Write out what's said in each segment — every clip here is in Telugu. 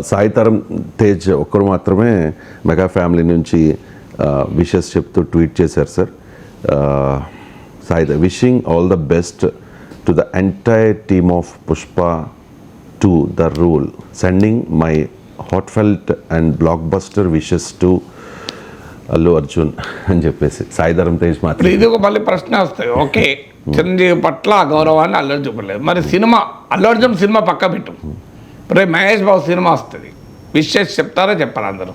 సాయి తరం తేజ్ ఒక్కరు మాత్రమే మెగా ఫ్యామిలీ నుంచి విషెస్ చెప్తూ ట్వీట్ చేశారు sir. Sai wishing all the best to the entire team of Pushpa to the rule, sending my heartfelt and block buster wishes to Allu Arjun అని చెప్పేసి సాయి ధరమ్ తేజ్ మాత్రం. ఇది ఒక మళ్ళీ ప్రశ్న వస్తాయి. ఓకే, చిరంజీవి పట్ల ఆ గౌరవాన్ని అల్లు అర్జున్ చూపలేదు. మరి సినిమా అల్లు అర్జున్ సినిమా పక్క పెట్టు, రేపు మహేష్ బాబు సినిమా వస్తుంది, విషెస్ చెప్తారా చెప్పారు అందరూ.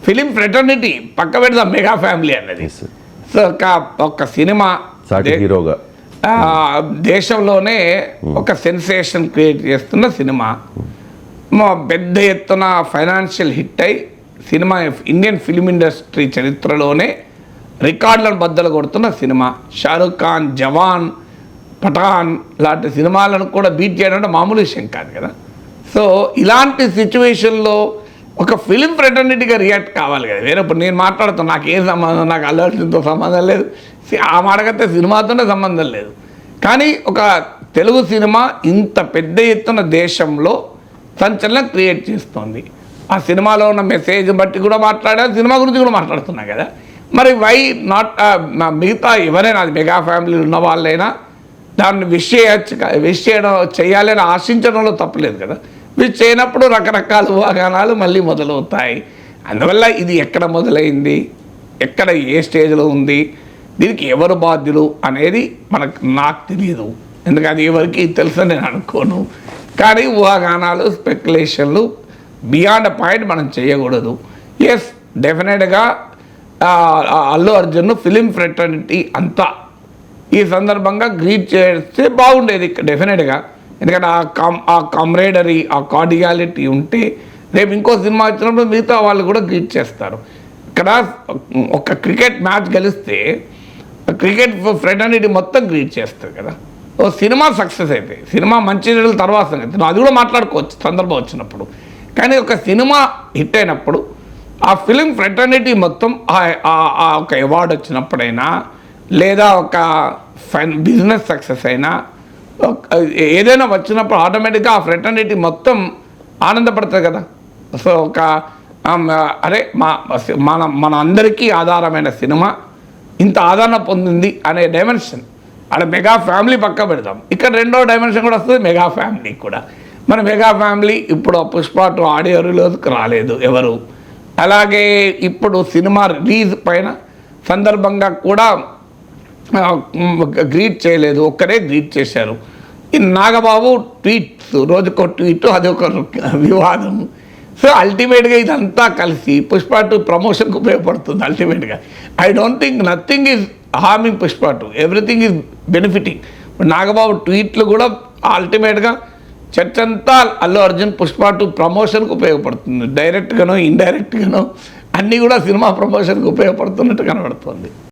ఫిలిం ఫ్రెటర్నిటీ పక్క పెడదాం, మెగా ఫ్యామిలీ అన్నది. సో ఒక సినిమా హీరోగా దేశంలోనే ఒక సెన్సేషన్ క్రియేట్ చేస్తున్న సినిమా, పెద్ద ఎత్తున ఫైనాన్షియల్ హిట్ అయి సినిమా ఇండియన్ ఫిలిం ఇండస్ట్రీ చరిత్రలోనే రికార్డులను బద్దలు కొడుతున్న సినిమా. షారుఖ్ ఖాన్, జవాన్, పఠాన్ లాంటి సినిమాలను కూడా బీట్ చేయడం అంటే మామూలు విషయం కాదు కదా. సో ఇలాంటి సిచ్యువేషన్లో ఒక ఫిలిం ఫ్రెటర్నిటీగా రియాక్ట్ కావాలి కదా. వేరే ఇప్పుడు నేను మాట్లాడుతాను, నాకు ఏం సంబంధం, నాకు అల్లు అర్జున్తో సంబంధం లేదు, ఆ మాటకైతే సినిమాతోనే సంబంధం లేదు. కానీ ఒక తెలుగు సినిమా ఇంత పెద్ద ఎత్తున దేశంలో సంచలనం క్రియేట్ చేస్తుంది. ఆ సినిమాలో ఉన్న మెసేజ్ బట్టి కూడా మాట్లాడా, సినిమా గురించి కూడా మాట్లాడుతున్నా కదా. మరి వై నాట్ మిగతా ఎవరైనా, అది మెగా ఫ్యామిలీ ఉన్న వాళ్ళైనా దాన్ని విష్ చేయడం చేయాలని ఆశించడంలో తప్పలేదు కదా. విష్ చేయనప్పుడు రకరకాల ఊహాగానాలు మళ్ళీ మొదలవుతాయి. అందువల్ల ఇది ఎక్కడ మొదలైంది, ఎక్కడ ఏ స్టేజ్లో ఉంది, దీనికి ఎవరు బాధ్యులు అనేది నాకు తెలియదు. ఎందుకంటే అది ఎవరికి తెలుసని నేను అనుకోను. కానీ ఊహాగానాలు, స్పెక్యులేషన్లు బియాండ్ పాయింట్ మనం చేయకూడదు. ఎస్, డెఫినెట్గా అల్లు అర్జున్ ఫిలిం ఫ్రెటర్నిటీ అంతా ఈ సందర్భంగా గ్రీట్ చేస్తే బాగుండేది డెఫినెట్గా. ఎందుకంటే ఆ కామ్రేడరీ, ఆ కార్డియాలిటీ ఉంటే రేపు ఇంకో సినిమా వచ్చినప్పుడు మిగతా వాళ్ళు కూడా గ్రీట్ చేస్తారు. ఇక్కడ ఒక క్రికెట్ మ్యాచ్ గెలిస్తే క్రికెట్ ఫ్రెటర్నిటీ మొత్తం గ్రీట్ చేస్తారు కదా. ఓ సినిమా సక్సెస్ అయితే, సినిమా మంచి రోజుల తర్వాత అది కూడా మాట్లాడుకోవచ్చు సందర్భం వచ్చినప్పుడు. కానీ ఒక సినిమా హిట్ అయినప్పుడు ఆ ఫిలిం ఫ్రెటర్నిటీ మొత్తం ఒక అవార్డు వచ్చినప్పుడైనా, లేదా ఒక బిజినెస్ సక్సెస్ అయినా, ఏదైనా వచ్చినప్పుడు ఆటోమేటిక్గా ఆ ఫ్రెటర్నిటీ మొత్తం ఆనందపడుతుంది కదా. సో అరే మన అందరికీ ఆధారమైన సినిమా ఇంత ఆదరణ పొందింది అనే డైమెన్షన్, అక్కడ మెగా ఫ్యామిలీ పక్క పెడతాం. ఇక్కడ రెండో డైమెన్షన్ కూడా వస్తుంది, మెగా ఫ్యామిలీ కూడా. మన మెగా ఫ్యామిలీ ఇప్పుడు పుష్ప 2 ఆడియో రిలీజ్కి రాలేదు ఎవరు. అలాగే ఇప్పుడు సినిమా రిలీజ్ పైన సందర్భంగా కూడా గ్రీట్ చేయలేదు, ఒక్కరే గ్రీట్ చేశారు. ఈ నాగబాబు ట్వీట్స్, రోజుకో ట్వీట్, అది ఒక వివాదం. సో అల్టిమేట్గా ఇదంతా కలిసి పుష్ప 2 ప్రమోషన్కి ఉపయోగపడుతుంది. అల్టిమేట్గా I don't think nothing is harming Pushpa 2, everything is benefiting. Nagababu ట్వీట్లు కూడా అల్టిమేట్గా చర్చ అంతా అల్లు అర్జున్ పుష్ప 2 ప్రమోషన్కి ఉపయోగపడుతుంది. డైరెక్ట్గానో ఇండైరెక్ట్గానో అన్నీ కూడా సినిమా ప్రమోషన్కి ఉపయోగపడుతున్నట్టు కనబడుతుంది.